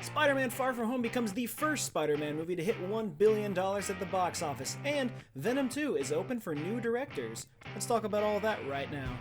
Spider-Man Far From Home becomes the first Spider-Man movie to hit $1 billion at the box office, and Venom 2 is open for new directors. Let's talk about all that right now.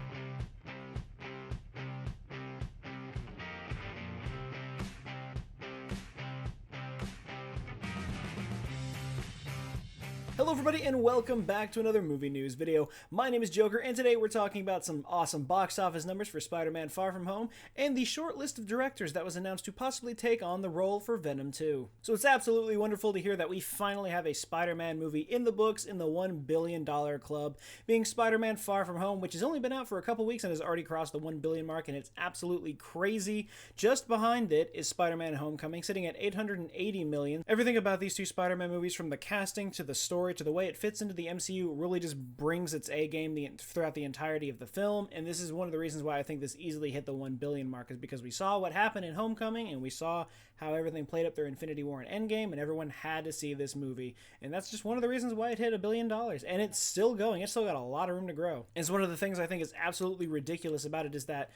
Hello everybody and welcome back to another movie news video. My name is Joker and today we're talking about some awesome box office numbers for Spider-Man Far From Home and the short list of directors that was announced to possibly take on the role for Venom 2. So it's absolutely wonderful to hear that we finally have a Spider-Man movie in the books in the $1 billion club, being Spider-Man Far From Home, which has only been out for a couple weeks and has already crossed the $1 billion mark, and it's absolutely crazy. Just behind it is Spider-Man Homecoming, sitting at $880 million. Everything about these two Spider-Man movies, from the casting to the story to the way it fits into the MCU, really just brings its A game throughout the entirety of the film, and this is one of the reasons why I think this easily hit the $1 billion mark, is because we saw what happened in Homecoming, and we saw how everything played up through Infinity War and Endgame, and everyone had to see this movie, and that's just one of the reasons why it hit $1 billion, and it's still going. It's still got a lot of room to grow. It's one of the things I think is absolutely ridiculous about it is that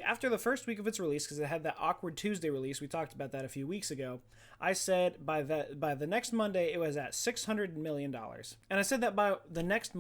after the first week of its release, because it had that awkward Tuesday release, we talked about that a few weeks ago, I said by the next Monday it was at $600 million. And I said that by the next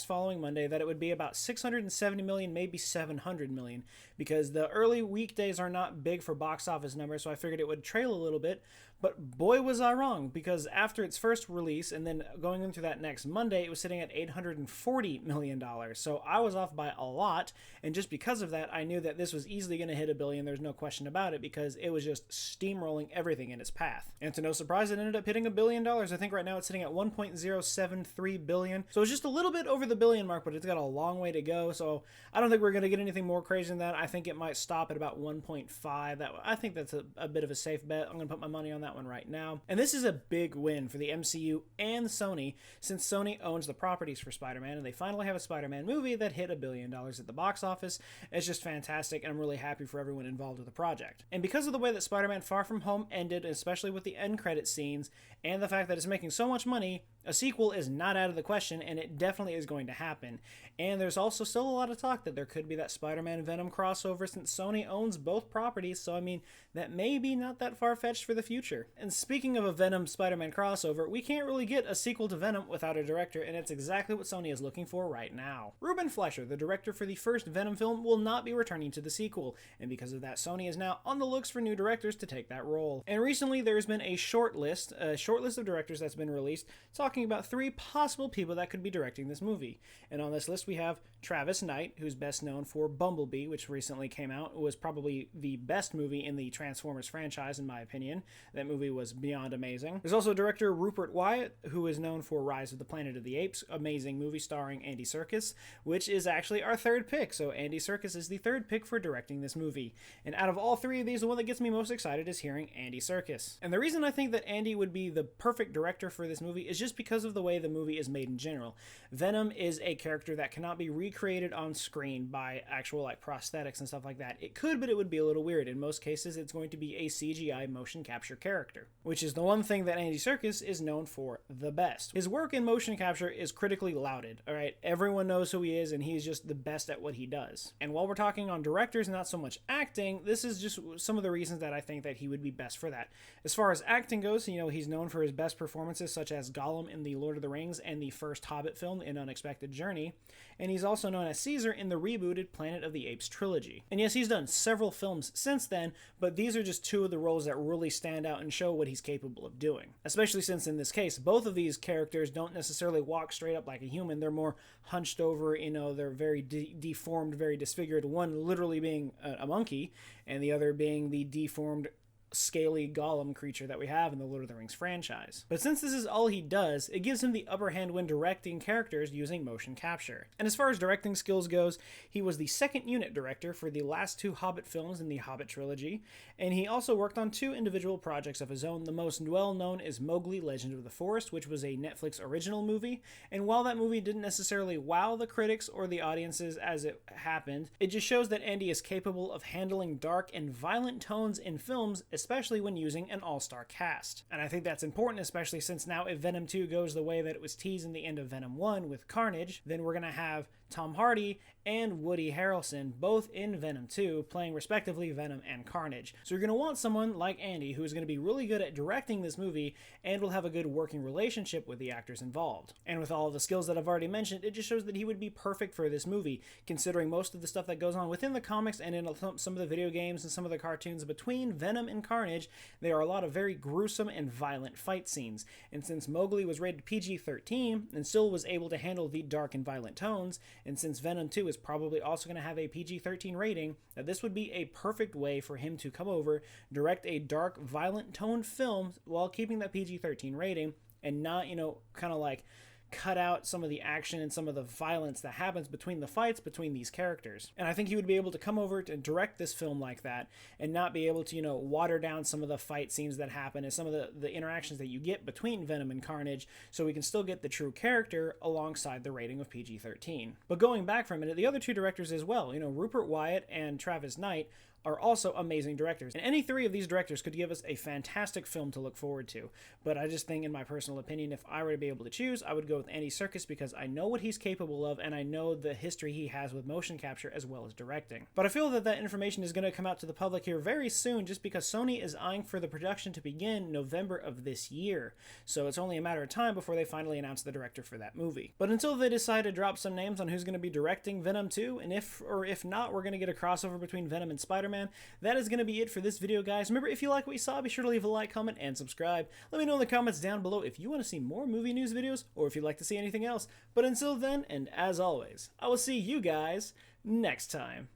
following Monday, that it would be about $670 million, maybe $700 million, because the early weekdays are not big for box office numbers, so I figured it would trail a little bit. But boy was I wrong, because after its first release and then going into that next Monday, it was sitting at $840 million. So I was off by a lot, and just because of that, I knew that this was easily going to hit $1 billion. There's no question about it, because it was just steamrolling everything in its path. And to no surprise, it ended up hitting $1 billion. I think right now it's sitting at $1.073 billion. So it's just a little bit over the billion mark, but it's got a long way to go. So I don't think we're going to get anything more crazy than that. I think it might stop at about 1.5. I think that's a bit of a safe bet. I'm going to put my money on that one right now. And this is a big win for the MCU and Sony, since Sony owns the properties for Spider-Man, and they finally have a Spider-Man movie that hit $1 billion at the box office. It's just fantastic, and I'm really happy for everyone involved with the project. And because of the way that Spider-Man Far From Home ended, especially with the end credit scenes, and the fact that it's making so much money, a sequel is not out of the question, and it definitely is going to happen. And there's also still a lot of talk that there could be that Spider-Man Venom crossover, since Sony owns both properties, so I mean, that may be not that far-fetched for the future. And speaking of a Venom Spider-Man crossover, we can't really get a sequel to Venom without a director, and it's exactly what Sony is looking for right now. Ruben Fleischer, the director for the first Venom film, will not be returning to the sequel, and because of that, Sony is now on the looks for new directors to take that role. And recently, there's been a short list of directors that's been released, talking about 3 possible people that could be directing this movie. And on this list we have Travis Knight, who's best known for Bumblebee, which recently came out. It was probably the best movie in the Transformers franchise, in my opinion. That movie was beyond amazing. There's also director Rupert Wyatt, who is known for Rise of the Planet of the Apes, amazing movie starring Andy Serkis, which is actually our third pick. So Andy Serkis is the third pick for directing this movie. And out of all 3 of these, the one that gets me most excited is hearing Andy Serkis. And the reason I think that Andy would be the perfect director for this movie is just because of the way the movie is made in general. Venom is a character that cannot be recreated on screen by actual prosthetics and stuff like that. It could, but it would be a little weird. In most cases, it's going to be a CGI motion capture character, which is the one thing that Andy Serkis is known for the best. His work in motion capture is critically lauded, alright? Everyone knows who he is, and he's just the best at what he does. And while we're talking on directors, not so much acting, this is just some of the reasons that I think that he would be best for that. As far as acting goes, he's known for his best performances, such as Gollum in the Lord of the Rings and the first Hobbit film, An Unexpected Journey, and he's also known as Caesar in the rebooted Planet of the Apes trilogy. And yes, he's done several films since then, but these are just 2 of the roles that really stand out and show what he's capable of doing. Especially since in this case, both of these characters don't necessarily walk straight up like a human. They're more hunched over, they're very deformed, very disfigured, one literally being a monkey, and the other being the deformed scaly Gollum creature that we have in the Lord of the Rings franchise. But since this is all he does, it gives him the upper hand when directing characters using motion capture. And as far as directing skills goes, he was the second unit director for the last 2 Hobbit films in the Hobbit trilogy, and he also worked on 2 individual projects of his own. The most well-known is Mowgli, Legend of the Forest, which was a Netflix original movie, and while that movie didn't necessarily wow the critics or the audiences as it happened, it just shows that Andy is capable of handling dark and violent tones in films, especially when using an all-star cast. And I think that's important, especially since now if Venom 2 goes the way that it was teased in the end of Venom 1 with Carnage, then we're going to have Tom Hardy and Woody Harrelson, both in Venom 2, playing respectively Venom and Carnage. So you're going to want someone like Andy who's going to be really good at directing this movie and will have a good working relationship with the actors involved. And with all of the skills that I've already mentioned, it just shows that he would be perfect for this movie, considering most of the stuff that goes on within the comics and in some of the video games and some of the cartoons between Venom and Carnage. There are a lot of very gruesome and violent fight scenes. And since Mowgli was rated PG-13 and still was able to handle the dark and violent tones, and since Venom 2 is probably also going to have a PG-13 rating, that this would be a perfect way for him to come over, direct a dark, violent toned film while keeping that PG-13 rating, and not, kind of like cut out some of the action and some of the violence that happens between the fights between these characters. And I think he would be able to come over to direct this film like that and not be able to, water down some of the fight scenes that happen and some of the interactions that you get between Venom and Carnage, so we can still get the true character alongside the rating of PG-13. But going back for a minute, the other two directors as well, Rupert Wyatt and Travis Knight, are also amazing directors. And any three of these directors could give us a fantastic film to look forward to. But I just think, in my personal opinion, if I were to be able to choose, I would go with Andy Serkis, because I know what he's capable of and I know the history he has with motion capture as well as directing. But I feel that that information is going to come out to the public here very soon, just because Sony is eyeing for the production to begin November of this year. So it's only a matter of time before they finally announce the director for that movie. But until they decide to drop some names on who's going to be directing Venom 2, and if not, we're going to get a crossover between Venom and Spider-Man, that is going to be it for this video, guys. Remember, if you like what you saw, be sure to leave a like, comment, and subscribe. Let me know in the comments down below if you want to see more movie news videos or if you'd like to see anything else. But until then, and as always, I will see you guys next time.